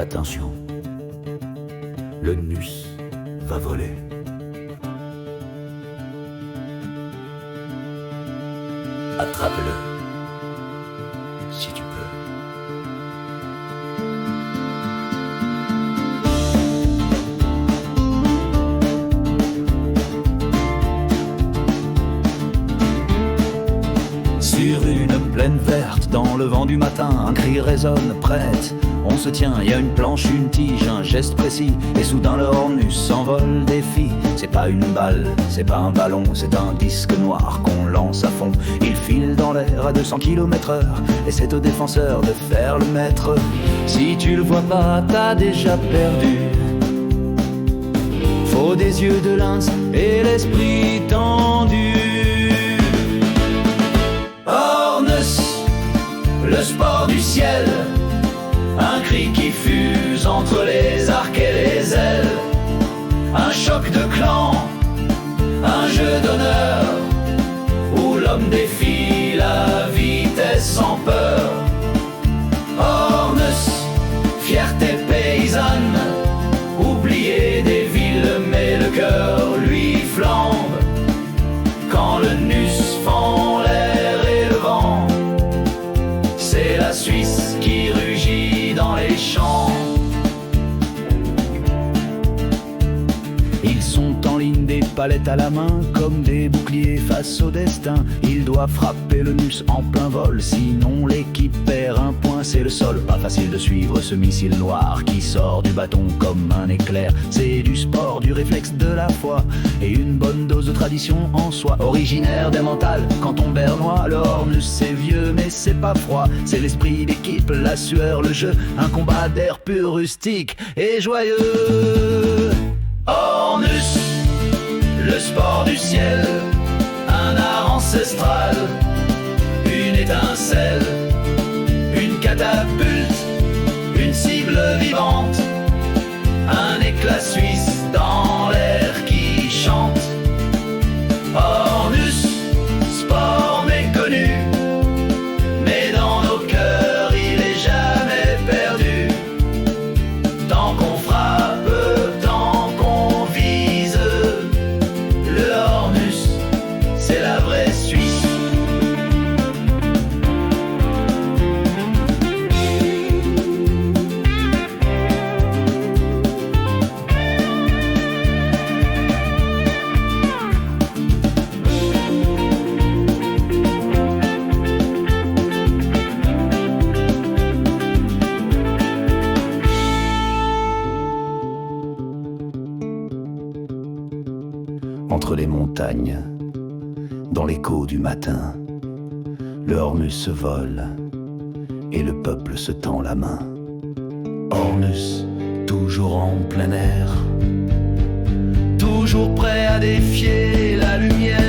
Attention, le nus va voler. Attrape-le, si tu peux. Sur une plaine verte, dans le vent du matin, un cri résonne, prête. On se tient, y a une planche, une tige, un geste précis, et soudain le Hornus s'envole des filles. C'est pas une balle, c'est pas un ballon, c'est un disque noir qu'on lance à fond. Il file dans l'air à 200 km/h, et c'est au défenseur de faire le maître. Si tu le vois pas, t'as déjà perdu. Faut des yeux de lynx et l'esprit tendu. Hornus, le sport du ciel, un cri qui fuse entre les arcs et les ailes. Un choc de clan, un jeu d'honneur, où l'homme défie la vitesse sans peur. Hornus, fierté paysanne, oublié des villes, mais le cœur lui flambe. Quand le nus fend l'air et le vent, c'est la Suisse qui rugit dans les champs. Ils sont en ligne, des palettes à la main, comme des boucliers face au destin. Ils doivent frapper le nus en plein vol, sinon l'équipe perd un point, c'est le sol. Pas facile de suivre ce missile noir qui sort du bâton comme un éclair. C'est du sport, du réflexe, de la foi, et une bonne dose de tradition en soi. Originaire des mentales, canton bernois, le Hornus c'est vieux mais c'est pas froid. C'est l'esprit d'équipe, la sueur, le jeu, un combat d'air pur, rustique et joyeux. Hornus, le sport du ciel, un art ancestral, une étincelle, une catapulte, une cible vivante, un éclat suisse dans l'air qui chante. Hornus, sport méconnu, mais dans nos cœurs il est jamais perdu. Tant qu'on frappe, tant qu'on vise, le Hornus, c'est la vraie Suisse. Entre les montagnes, dans l'écho du matin, le Hornus se vole et le peuple se tend la main. Hornus, toujours en plein air, toujours prêt à défier la lumière.